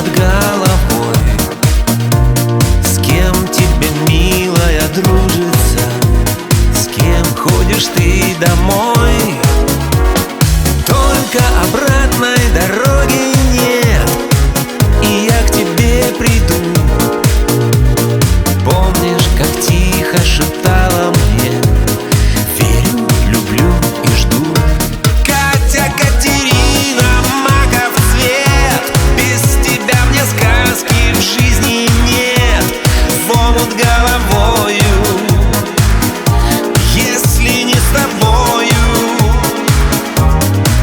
над головой. С кем тебе, милая, дружится? С кем ходишь ты домой? Только обратной дороги нет, и я к тебе приду. Помнишь, как тихо шептала мне: верю, люблю и жду. Катя, Катерина, маков цвет, без тебя мне сказки в жизни нет. В омут головою, если не с тобою.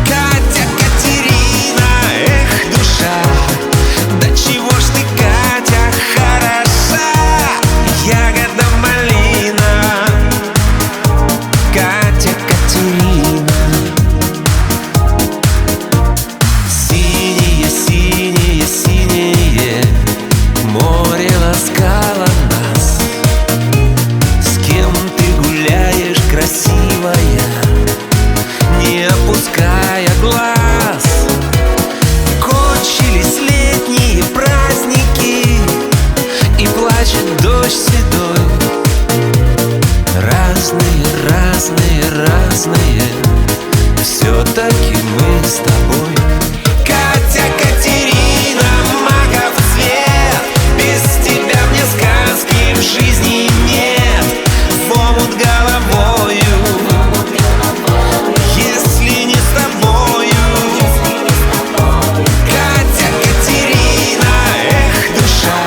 Катя, Катерина, эх, душа, да чего ж ты, Катя, хороша. Ягода малина, Катя, Катерина. Синее, синее, синее море ласкало нас. С кем ты гуляешь, красивая, не опуская глаз? Кончились летние праздники, и плачет дождь седой. Разные, разные, разные, все-таки мы с тобой. Катя, Катерина, маков цвет, без тебя мне сказки в жизни нет. В омут головою, если не с тобою. Катя, Катерина, эх, душа,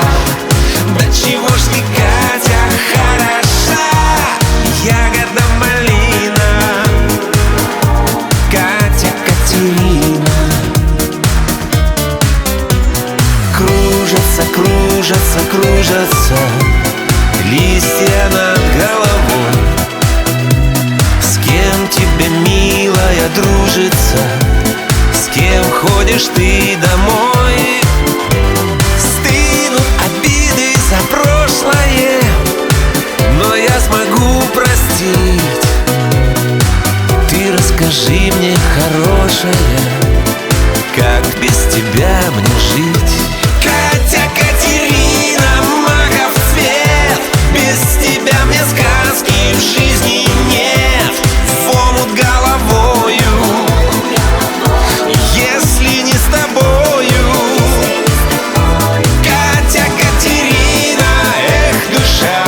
да чего ж ты, Катя, хороша. Ягода малина, Катя, Катерина. Кружатся, кружатся, кружатся листья над головой. С кем тебе, милая, дружится? С кем ходишь ты домой? Стынут обиды за прошлое, но я смогу простить. Ты расскажи мне, хорошая, как без тебя мне жить? Катя, Катерина, маков цвет, без тебя мне сказки в жизни нет. В омут головою, если не с тобою. Катя, Катерина, эх, душа,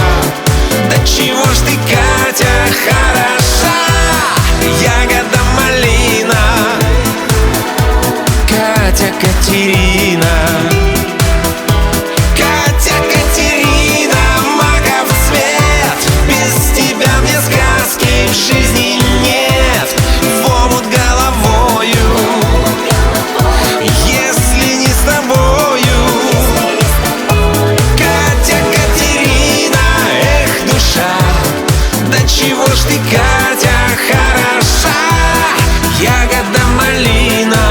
да чего ж ты, Катя, хороша. Ягода малина, Катя, Катерина. Катя, Катерина, маков цвет, без тебя мне сказки в жизни нет. В омут головою, если не с тобою. Катя, Катерина, эх, душа, да чего ж ты, Катя, хороша. Ягода малина,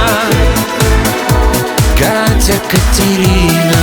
Катя, Катерина.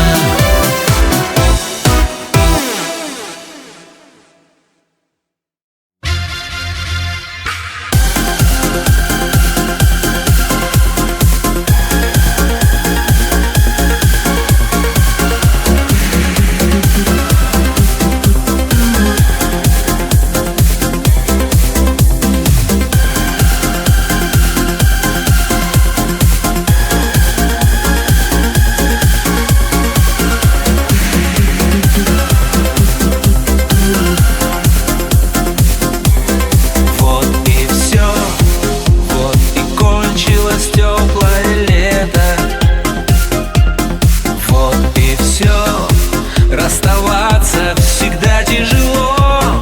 Расставаться всегда тяжело,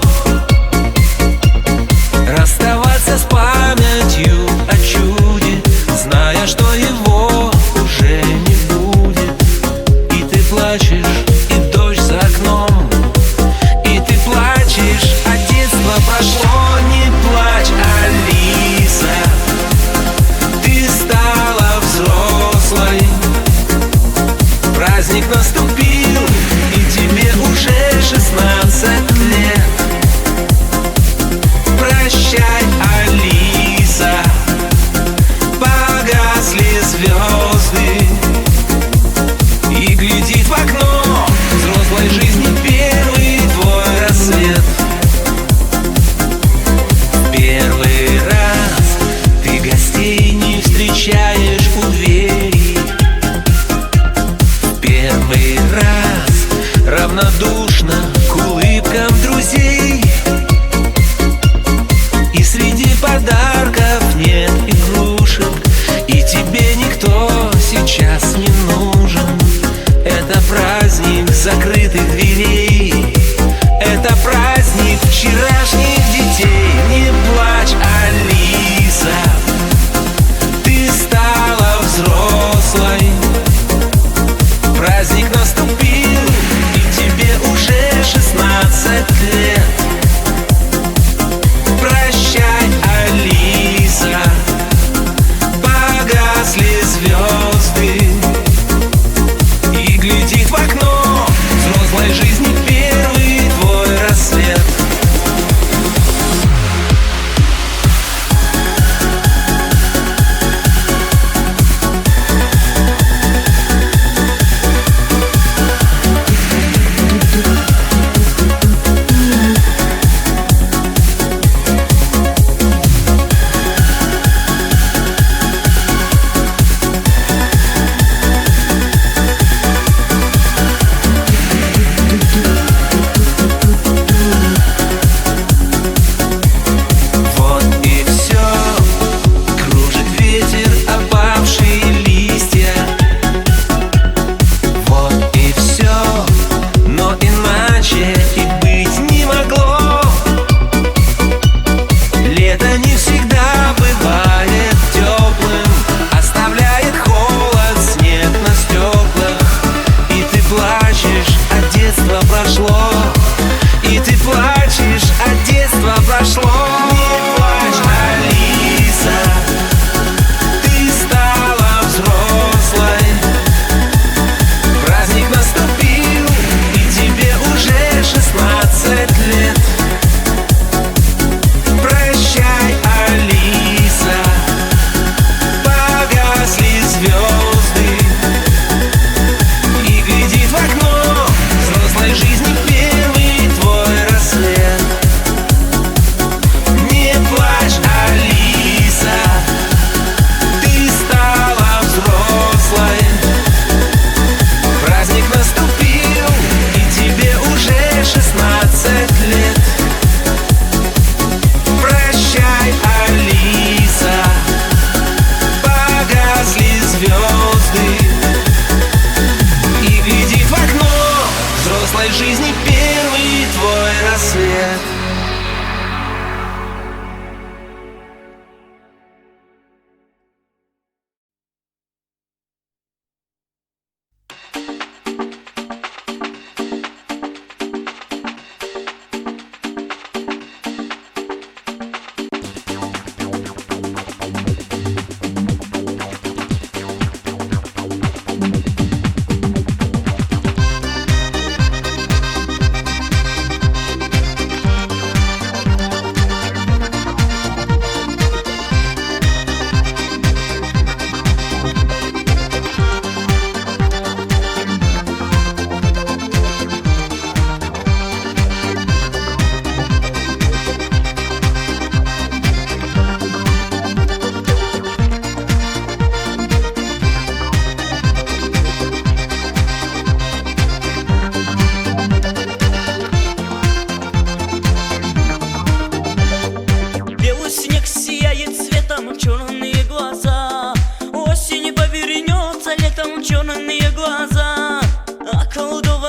расставаться с памятью о чуде, зная, что его уже не будет. И ты плачешь, и дождь за окном, и ты плачешь, а детство прошло. Не плачь, Алиса, ты стала взрослой, праздник наступил, и тебе уже 16 лет. Прощай, Алиса, погасли звезды,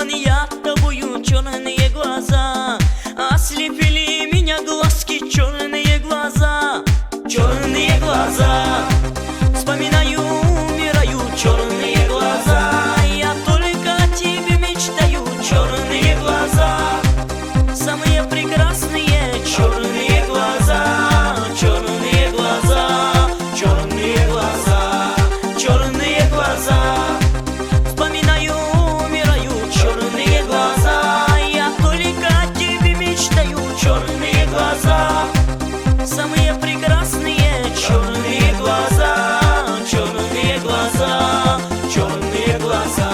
влюблен я тобою, черные глаза. Ослепили меня глазки, черные глаза. Черные глаза, вспоминаю, умираю, черные глаза. Я только о тебе мечтаю, черные глаза. Самые прекрасные черные глаза, черные глаза, черные глаза, черные глаза. Вспоминаю, умираю, черные глаза. Я только о тебе мечтаю, черные глаза. Самые прекрасные черные глаза, черные глаза, черные глаза.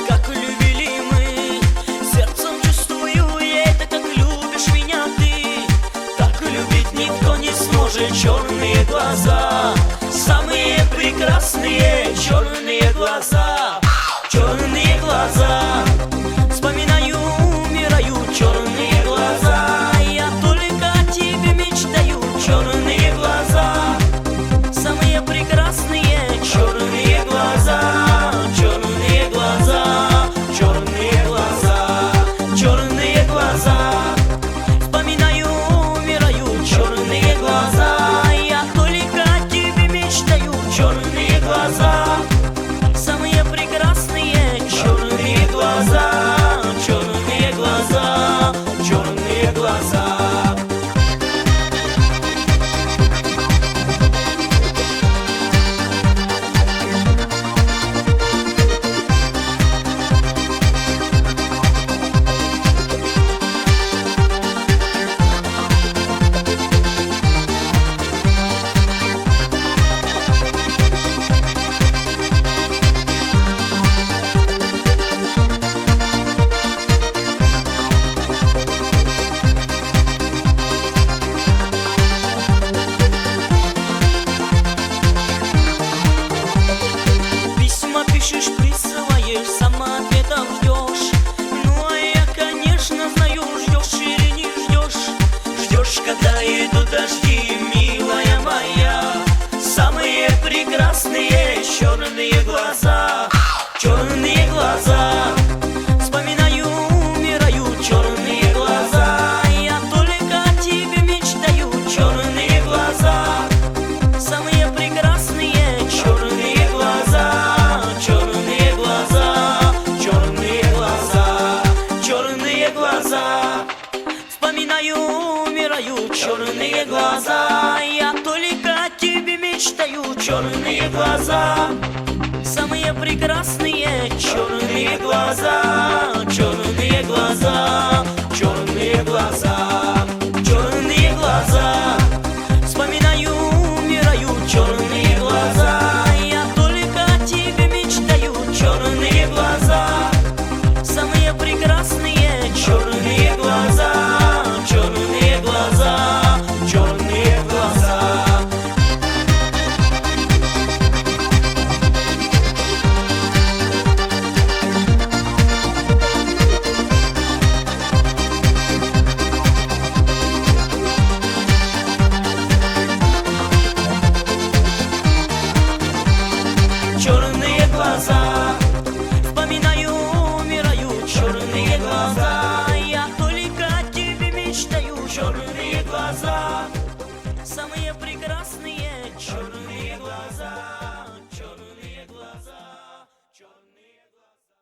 Как любили мы, сердцем чувствую я это, как любишь меня ты. Так любить никто не сможет. Черные глаза, самые прекрасные черные глаза, черные глаза. Вспоминаю, умираю, черные глаза. Я только о тебе мечтаю, черные глаза. Самые прекрасные черные глаза, черные глаза, черные глаза, черные глаза. Вспоминаю, умираю, черные глаза. Я только о тебе мечтаю, черные глаза. Самые прекрасные черные глаза, черные глаза, черные глаза. Письма пишешь, присылаешь, сама ответов ждешь. Ну а я, конечно, знаю, ждешь или не ждешь. Ждешь, когда идут дожди, милая моя. Самые прекрасные черные глаза, черные глаза. Вспоминаю, умираю, черные глаза. Я только о тебе мечтаю, черные глаза. Самые прекрасные черные глаза, черные глаза, черные глаза, черные глаза. Вспоминаю, умираю, черные глаза. Я только о тебе мечтаю, черные глаза. Самые прекрасные черные глаза, черные глаза, черные глаза, черные глаза. Вспоминаю, умираю, черные глаза. Я только о тебе мечтаю, черные глаза. Самые прекрасные черные глаза, черные глаза, черные глаза. Черные глаза, вспоминаю, умираю, черные глаза. Я только о тебе мечтаю, черные глаза. Самые прекрасные черные глаза, черные глаза, черные глаза.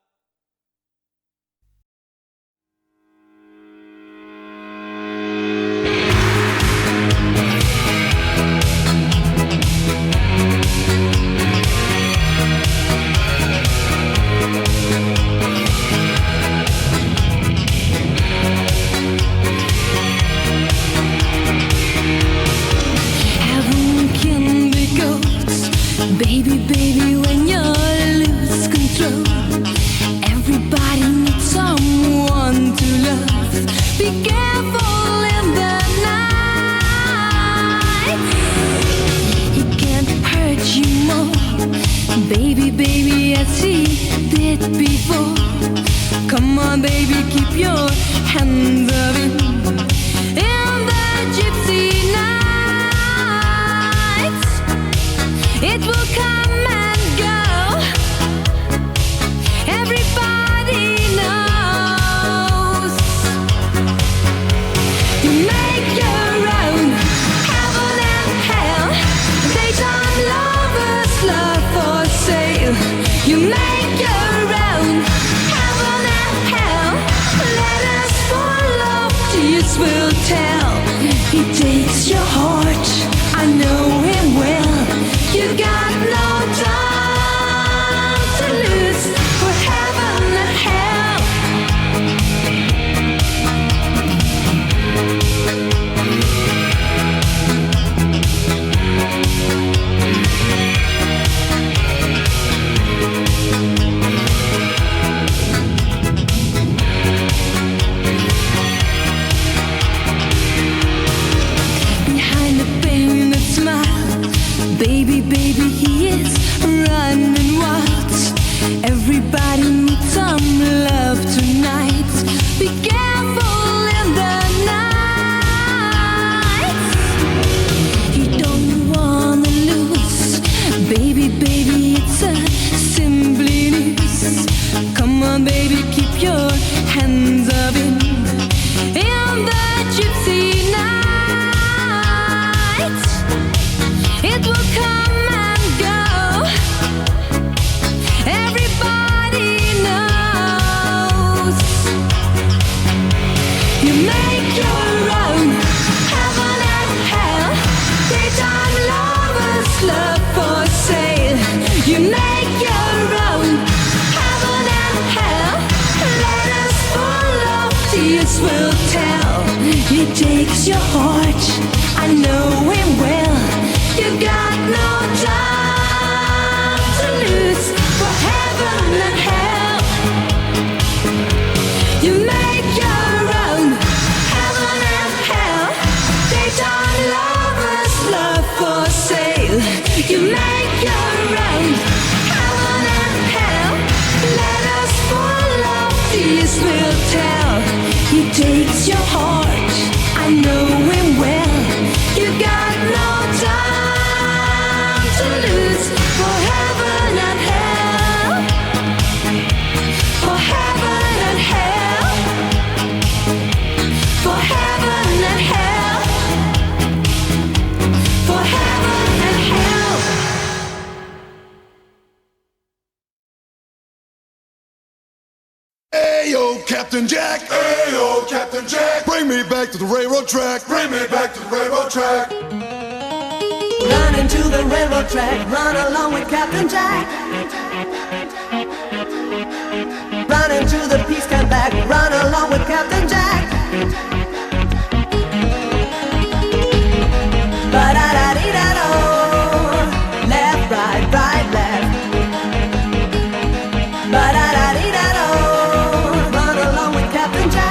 baby, he is running wild. Everybody needs some love tonight. Be careful in the night. You don't wanna lose, baby, baby, it's a simply news. Come on, baby, keep your hands up in the gypsy night. It will come and go. Everybody knows. You make your own heaven and hell. Daytime lovers, love for sale. You make your own heaven and hell. Letters full of tears will tell. He takes your heart, I know him well. You got no time to lose for heaven and hell. You make your own heaven and hell. Daytime lovers, love for sale. You make your own heaven and hell. Letters full of tears will tell. He takes your heart, I know him well. You got no time to lose for heaven and hell. For heaven and hell. For heaven and hell. For heaven and hell. Ayo, Captain Jack. Ayo, Captain Jack. Bring me back to the railroad track. Bring me back to the railroad track. Run into the railroad track, run along with Captain Jack. Run into the peace camp back, run along with Captain Jack. Ba-da-da-dee-da-do. Left, right, right, left. Ba-da-da-dee-da-do. Run along with Captain Jack.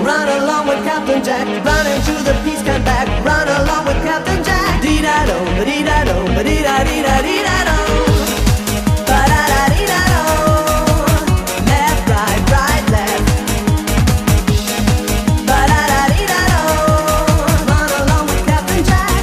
Run along with Captain Jack. Run into the peace camp back. Run along with Captain Jack. Dee-da-do, ba-dee-da-do, ba-dee-da-dee-da-dee-da-do. Ba-da-da-dee-da-do. Left, right, right, left. Ba-da-da-dee-da-do. Run along with Captain Jack.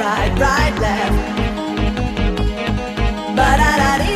right, right, left. Ba da da dee